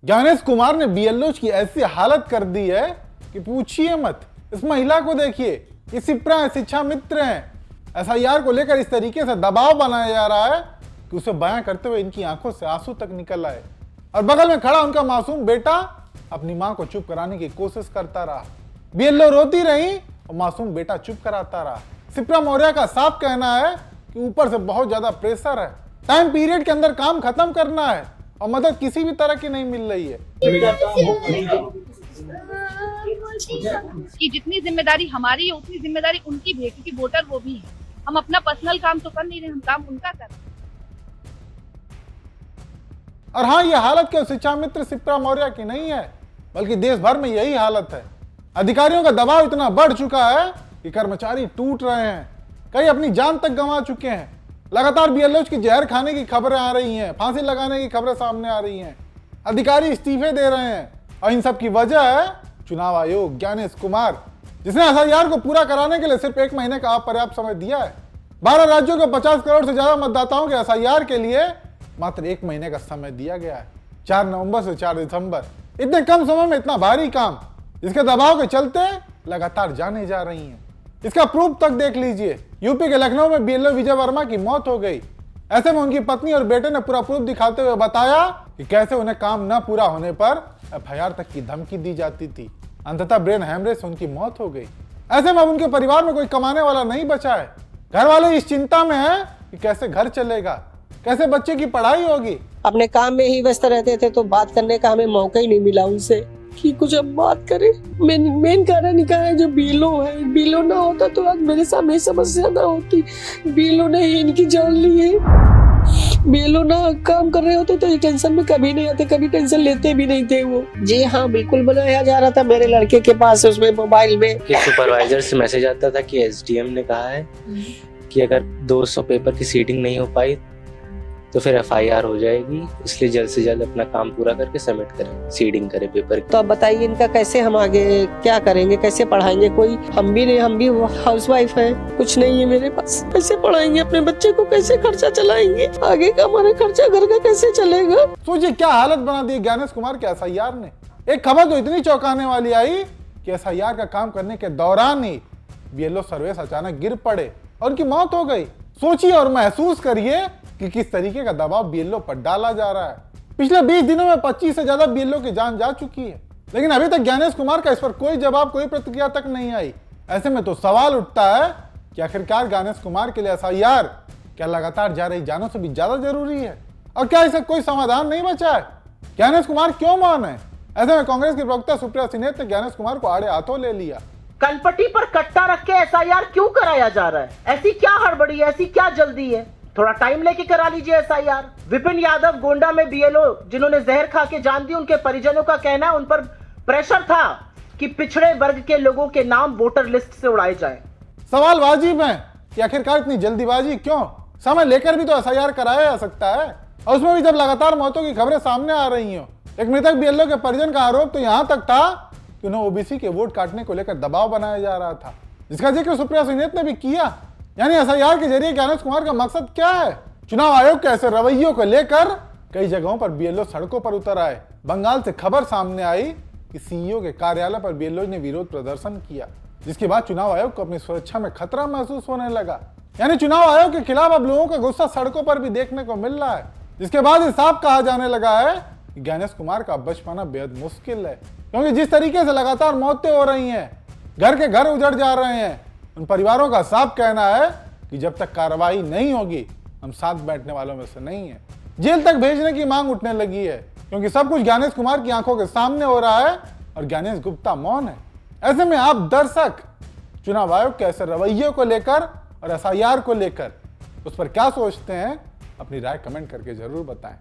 ज्ञानेश कुमार ने बीएलओ की ऐसी हालत कर दी है कि पूछिए मत। इस महिला को देखिए, ये सिप्रा है, शिक्षा मित्र हैं। एसआईआर को लेकर इस तरीके से दबाव बनाया जा रहा है कि उसे बयां करते हुए इनकी आंखों से आंसू तक निकल आए। और बगल में खड़ा उनका मासूम बेटा अपनी मां को चुप कराने की कोशिश करता रहा। बीएलओ रोती रही और मासूम बेटा चुप कराता रहा। सिप्रा मौर्य का साफ कहना है कि ऊपर से बहुत ज्यादा प्रेशर है, टाइम पीरियड के अंदर काम खत्म करना है और मदद किसी भी तरह की नहीं मिल रही है। कि जितनी जिम्मेदारी हमारी है उतनी जिम्मेदारी उनकी भी है, क्योंकि वोटर वो भी है। हम अपना पर्सनल काम तो कर नहीं रहे, हम काम उनका कर रहे हैं। और हाँ, ये हालत केवल शिक्षा मित्र सिप्रा मौर्य की नहीं है, बल्कि देश भर में यही हालत है। अधिकारियों का दबाव इतना बढ़ चुका है कि कर्मचारी टूट रहे हैं, कई अपनी जान तक गंवा चुके हैं। लगातार बीएलओ की जहर खाने की खबरें आ रही हैं, फांसी लगाने की खबरें सामने आ रही हैं, अधिकारी इस्तीफे दे रहे हैं। और इन सब की वजह है चुनाव आयोग, ज्ञानेश कुमार, जिसने एसआईआर को पूरा कराने के लिए सिर्फ 1 महीने का अपर्याप्त समय दिया है। 12 राज्यों को 50 करोड़ से ज्यादा मतदाताओं के एसआईआर के लिए मात्र 1 महीने का समय दिया गया है, 4 नवंबर से 4 दिसंबर। इतने कम समय में इतना भारी काम, जिसके दबाव के चलते लगातार जाने जा रही हैं। इसका प्रूफ तक देख लीजिए। यूपी के लखनऊ में बीएलओ विजय वर्मा की मौत हो गई। ऐसे में उनकी पत्नी और बेटे ने पूरा प्रूफ दिखाते हुए बताया कि कैसे उन्हें काम न पूरा होने पर एफआईआर तक की धमकी दी जाती थी। अंततः ब्रेन हैमरेज से उनकी मौत हो गई। ऐसे में अब उनके परिवार में कोई कमाने वाला नहीं बचा है। घर वाले इस चिंता में हैं कि कैसे घर चलेगा, कैसे बच्चे की पढ़ाई होगी। अपने काम में ही व्यस्त रहते थे तो बात करने का हमें मौका ही नहीं मिला उनसे कि कुछ अब बात करें। मेन कारण क्या है, जो बीएलओ है, बीएलओ ना होता तो आज मेरे सामने समस्या ना होती। बीएलओ ने ही इनकी जान ली है। बीएलओ ना काम कर रहे होते तो ये टेंशन में कभी नहीं आते, कभी टेंशन लेते भी नहीं थे वो। जी हाँ, बिल्कुल बनाया जा रहा था मेरे लड़के के पास, उसमें मोबाइल में कि सुपरवाइजर से मैसेज आता था कि एसडीएम ने कहा है कि अगर 200 पेपर की सीटिंग नहीं हो पाई तो फिर एफआईआर हो जाएगी, इसलिए जल्द से जल्द अपना काम पूरा करके सबमिट करें, सीडिंग करें पेपर की। तो अब बताइए इनका कैसे हम आगे क्या करेंगे, कैसे पढ़ाएंगे? कोई हम भी नहीं, हम भी हाउसवाइफ हैं, कुछ नहीं है मेरे पास। कैसे पढ़ाएंगे अपने बच्चे को, कैसे खर्चा चलाएंगे? आगे का हमारा खर्चा घर का कैसे चलेगा? सोचिए क्या हालत बना दी ज्ञानेश कुमार के एसआईआर ने। एक खबर तो इतनी चौंकाने वाली आई कि एसआईआर का काम करने के दौरान ही बीएलओ सर्विस अचानक गिर पड़े और उनकी मौत हो गई। सोचिए और महसूस करिए कि किस तरीके का दबाव बीएलओ पर डाला जा रहा है। पिछले 20 दिनों में 25 से ज्यादा बीएलओ की जान जा चुकी है, लेकिन अभी तक ज्ञानेश कुमार का इस पर कोई जवाब, कोई प्रतिक्रिया तक नहीं आई। ऐसे में तो सवाल उठता है कि आखिरकार ज्ञानेश कुमार के लिए एसआईआर क्या लगातार जा रही जानों से भी ज्यादा जरूरी है? और क्या इसका कोई समाधान नहीं बचा है? ज्ञानेश कुमार क्यों मौन है? ऐसे में कांग्रेस की प्रवक्ता सुप्रिया सिन्हा ने ज्ञानेश कुमार को आड़े हाथों ले लिया। कनपट्टी पर कट्टा रख के एसआईआर क्यों कराया जा रहा है? ऐसी क्या हड़बड़ी है, ऐसी क्या जल्दी है? थोड़ा टाइम लेके करा लीजिए एसआईआर। विपिन यादव गोंडा में बीएलओ जिन्होंने जहर खा के जान दी, उनके परिजनों का कहना है उन पर प्रेशर था कि पिछड़े वर्ग के लोगों के नाम वोटर लिस्ट से उड़ाए जाए। सवाल वाजिब है कि आखिरकार इतनी जल्दीबाजी क्यों? समय लेकर भी तो एसआईआर कराया जा सकता है, और उसमें भी जब लगातार मौतों की खबरें सामने आ रही हो। एक मृतक बीएलओ के परिजन का आरोप तो यहां तक था कि उन्हें ओबीसी के वोट काटने को लेकर दबाव बनाया जा रहा था, जिसका जिक्र सुप्रिया सिन्हा ने भी किया। यानी एसआईआर के जरिए ज्ञानेश कुमार का मकसद क्या है? चुनाव आयोग के ऐसे रवैयों को लेकर कई जगहों पर बीएलओ सड़कों पर उतर आए। बंगाल से खबर सामने आई कि सीईओ के कार्यालय पर बीएलओ ने विरोध प्रदर्शन किया, जिसके बाद चुनाव आयोग को अपनी सुरक्षा में खतरा महसूस होने लगा। यानी चुनाव आयोग के खिलाफ अब लोगों का गुस्सा सड़कों पर भी देखने को मिल रहा है, जिसके बाद ये साफ कहा जाने लगा है कि ज्ञानेश कुमार का बच पाना बेहद मुश्किल है। क्योंकि जिस तरीके से लगातार मौतें हो रही हैं, घर के घर उजड़ जा रहे हैं, उन परिवारों का साफ कहना है कि जब तक कार्रवाई नहीं होगी हम साथ बैठने वालों में से नहीं है। जेल तक भेजने की मांग उठने लगी है, क्योंकि सब कुछ ज्ञानेश कुमार की आंखों के सामने हो रहा है और ज्ञानेश गुप्ता मौन है। ऐसे में आप दर्शक चुनाव आयोग के ऐसे रवैये को लेकर और एसआईआर को लेकर उस पर क्या सोचते हैं? अपनी राय कमेंट करके जरूर बताएं।